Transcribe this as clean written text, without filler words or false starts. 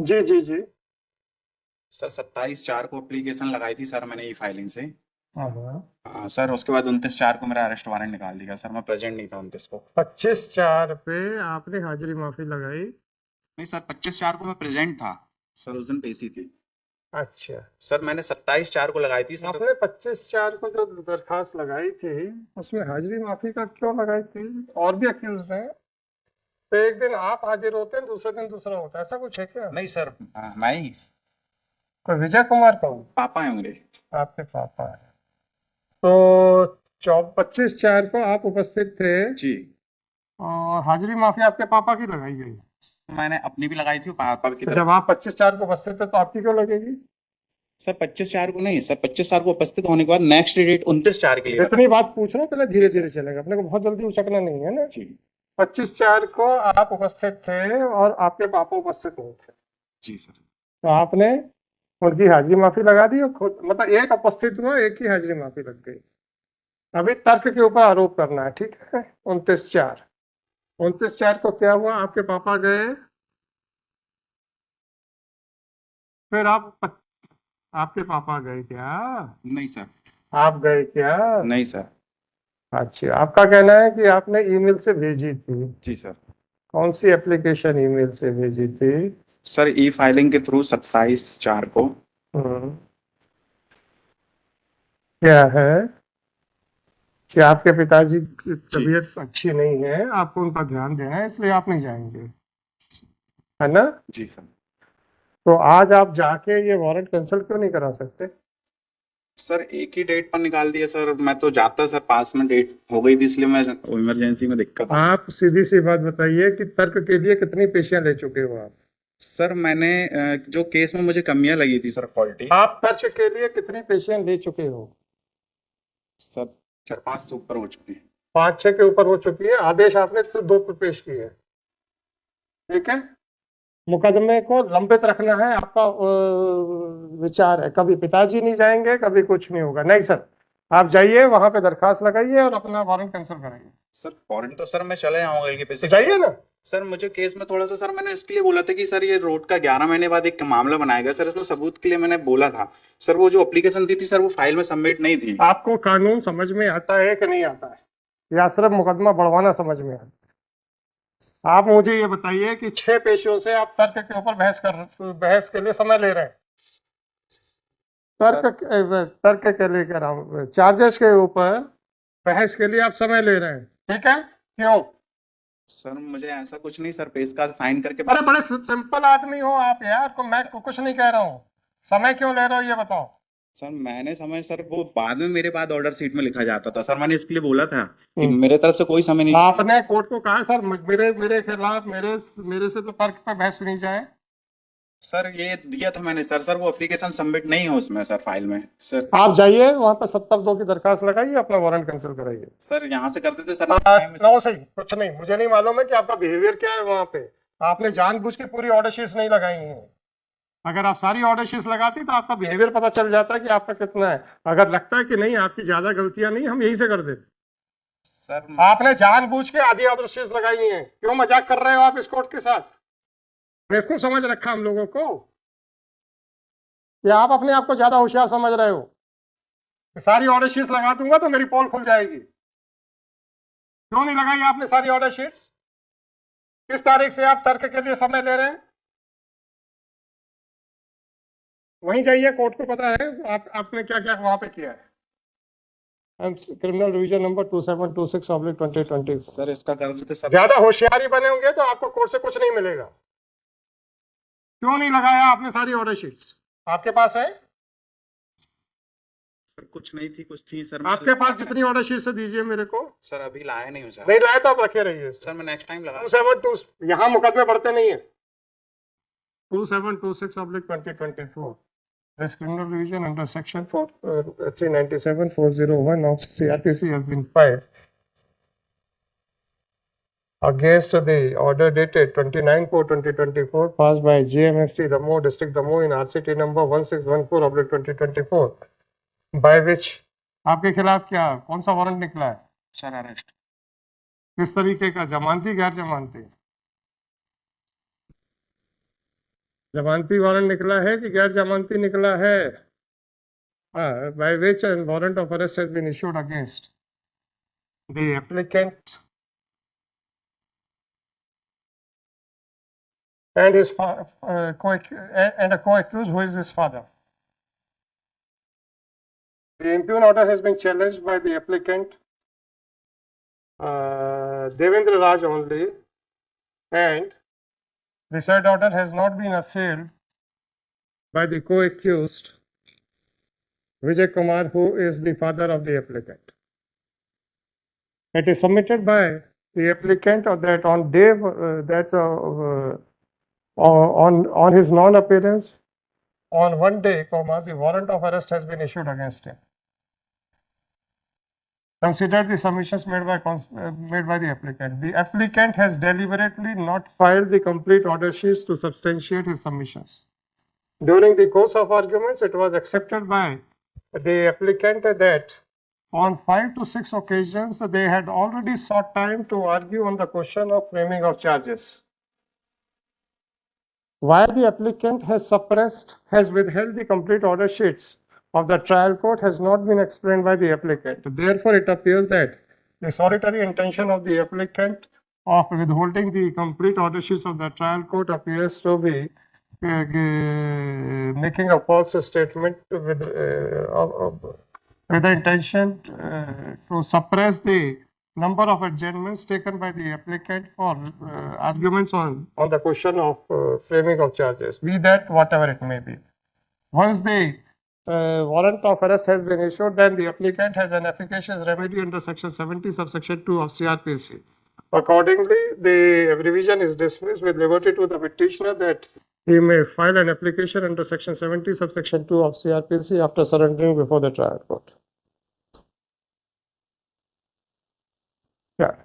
जी जी जी। Sir 27/4 को application लगाई थी सर मैंने ई फाइलिंग से। हाँ हाँ। सर उसके बाद 29/4 को मेरा अरेस्ट वारंट निकाल दिया सर, मैं प्रेजेंट नहीं था 29 को। 25/4 पे आपने हाजिरी माफी लगाई। नहीं सर, 25/4 को मैं प्रेजेंट था। सर उस दिन पेशी थी। अच्छा। सर मैंने 27/4 को लगाई थी सर। आपने 25/4 को जो दरखास्त लगाई थी उसमें हाजिरी माफी का क्यों लगाई थी? और भी अक्यूज हैं। तो एक दिन आप हाजिर होते हैं, दूसरे दिन दूसरा होता है, ऐसा कुछ है क्या? नहीं सर, मैं ही। कोई विजय कुमार कौन? पापा है मेरे। आपके पापा है? तो 25/4 को आप उपस्थित थे जी। और हाजिरी माफी आपके पापा की लगाई गई। मैंने अपनी भी लगाई थी पापा की तो तरफ जब से। आप 25/4 को उपस्थित थे तो आपकी क्यों लगेगी? सर 25/4 को नहीं सर, 25/4 को उपस्थित होने के बाद नेक्स्ट डेट 29/4 के लिए लगा। इतनी बात पूछ रहा हूँ, पहले जी धीरे सर। धीरे चलेगा, अपने को बहुत जल्दी उचकना नहीं है ना। जी। 25/4 को आप उपस्थित थे और आपके पापा उपस्थित नहीं थे, जी सर। तो आपने उनकी हाजिरी माफी लगा दी और खुद मतलब एक उपस्थित हुआ, एक की हाजिरी माफी लग गई। अभी तर्क के ऊपर आरोप करना है, ठीक है? 29/4, 29/4 को क्या हुआ? आपके पापा गए, फिर आपके पापा गए क्या? नहीं सर। आप गए क्या? नहीं सर। अच्छा, आपका कहना है कि आपने ईमेल से भेजी थी। जी सर। कौन सी एप्लीकेशन ईमेल से भेजी थी? सर ई फाइलिंग के थ्रू 27/4 को। हम्म, क्या है कि आपके पिताजी की जी। तबीयत अच्छी नहीं है, आपको उन पर ध्यान देना है, इसलिए आप नहीं जाएंगे, है ना? जी सर। तो आज आप जाके ये वारंट कैंसिल क्यों नहीं करा सकते? सर एक ही डेट पर निकाल दिया सर, मैं तो जाता सर, पास में डेट हो गई थी इसलिए मैं इमरजेंसी में दिक्कत आ गई। आप सीधी सी बात बताइए कि तर्क के लिए कितनी पेशियां ले चुके हो आप? सर मैंने जो केस में मुझे कमियां लगी थी सर, फॉल्टी। आप तर्क के लिए कितनी पेशियां ले चुके हो? सर 4-5 से ऊपर हो चुकी है। 5-6 के ऊपर हो चुकी है। आदेश आपने सिर्फ 2 पे पेश किए हैं, ठीक है? मुकदमे को लंबित रखना है आपका विचार है। कभी पिताजी नहीं जाएंगे, कभी कुछ नहीं होगा, नहीं सर। आप जाइए वहां पे दरखास्त लगाइए और अपना वारंट कैंसिल कराइए। सर फॉरेन तो सर मैं चले आऊंगा, कि तो बेसिकली जाइए ना। सर मुझे केस में थोड़ा सा सर, मैंने इसके लिए बोला था कि सर ये रोड का 11 महीने बाद एक मामला बनाया गया सर, इसमें सबूत के लिए मैंने बोला था। सर वो जो एप्लीकेशन दी थी सर, वो फाइल में सबमिट नहीं थी। आपको कानून समझ में आता है कि नहीं आता है, या सिर्फ मुकदमा बढ़वाना समझ में आता है? आप मुझे ये बताइए कि 6 पेशियों से आप तर्क के ऊपर बहस के लिए समय ले रहे हैं। सर तर्क के लिए कह रहा हूँ, चार्जेस के ऊपर बहस के लिए आप समय ले रहे हैं, ठीक है? क्यों? सर मुझे ऐसा कुछ नहीं सर, पेश कार्ड साइन करके अरे बड़े सिंपल आदमी हो आप यार, मैं कुछ नहीं कह रहा हूँ। समय क्यों ले रहे हो ये बताओ। सर मैंने समय सर, वो बाद में मेरे बाद ऑर्डर सीट में लिखा जाता था सर, मैंने इसके लिए बोला था कि हम्म। मेरे तरफ से कोई समय नहीं चाहिए। आपने कोर्ट को कहा सर मेरे मेरे खिलाफ मेरे से तो तर्क पे बहस सुनी जाए। सर ये दिया था मैंने सर, वो एप्लीकेशन सबमिट नहीं है उसमें सर, फाइल में सर। आप जाइए वहां पर 70(2) की दरखास्त लगाइए, अपना वारंट कैंसिल कराइए। सर यहाँ से करते थे सर, टाइम। नो सही कुछ नहीं, मुझे नहीं मालूम है कि आपका बिहेवियर क्या है वहां पे। आपने जानबूझ के पूरी ऑर्डर शीट्स नहीं लगाई हैं। अगर आप सारी ऑर्डर शीट्स लगाती तो आपका बिहेवियर पता चल जाता है कि आपका कितना है। अगर लगता है कि नहीं आपकी ज्यादा गलतियां नहीं, हम यही से कर देते। सर आपने जानबूझ के आधी ऑर्डर शीट्स लगाई हैं, क्यों मजाक कर रहे हो आप इस कोर्ट के साथ? बेवकूफ समझ रखा हम लोगों को, या आप अपने आप को ज्यादा होशियार समझ रहे हो? सारी ऑर्डर शीट्स लगा दूंगा तो मेरी पोल खुल जाएगी। क्यों नहीं लगाई आपने सारी ऑर्डर शीट्स? किस तारीख से आप तर्क के लिए समय ले रहे हैं? वहीं जाइए, कोर्ट को पता है आपने क्या क्या वहां पे किया है। Criminal division number 2726/2020। सर इसका कर देते सर। ज्यादा होशियारी बने होंगे तो आपको कोर्ट से कुछ नहीं मिलेगा। क्यों नहीं लगाया आपने सारी ऑर्डर शीट्स? आपके पास है? सर कुछ नहीं थी, कुछ थी सर, आपके पास जितनी ऑर्डर शीट्स है दीजिए मेरे को। सर अभी लाया नहीं हूँ सर। नहीं लाए तो आप रखे रहिए। सर मैं नेक्स्ट टाइम लगा। 272, यहाँ मुकदमे बढ़ते नहीं है। 2726/2024, this criminal division under section 4 397/401 of CRPC has been filed against the order dated 29/4/2024 passed by JMFC Damoh District Damoh in RCT number 1614/2024 by which आपके खिलाफ क्या कौन सा वारंट निकला है? Sir arrest. किस तरीके का, जमानती गैर जमानती? जमानती वारंट निकला है कि गैर जमानती निकला है? By which a warrant of arrest has been issued against the applicant and his and a co-accused who is his father. The impugn order has been challenged by the applicant Devendra Raj only, and the said order has not been assailed by the co-accused Vijay Kumar, who is the father of the applicant. It is submitted by the applicant that on day on his non-appearance, on one day, the warrant of arrest has been issued against him. Consider the submissions made by the applicant. The applicant has deliberately not filed the complete order sheets to substantiate his submissions. During the course of arguments, it was accepted by the applicant that on 5 to 6 occasions they had already sought time to argue on the question of framing of charges. Why the applicant has withheld the complete order sheets of the trial court has not been explained by the applicant. Therefore, it appears that the solitary intention of the applicant of withholding the complete order sheets of the trial court appears to be making a false statement with the intention to suppress the number of adjournments taken by the applicant for arguments on the question of framing of charges, be that whatever it may be. Once the warrant of arrest has been issued, then the applicant has an efficacious remedy under section 70 subsection 2 of CRPC. Accordingly, the revision is dismissed with liberty to the petitioner that he may file an application under section 70 subsection 2 of CRPC after surrendering before the trial court. Yeah.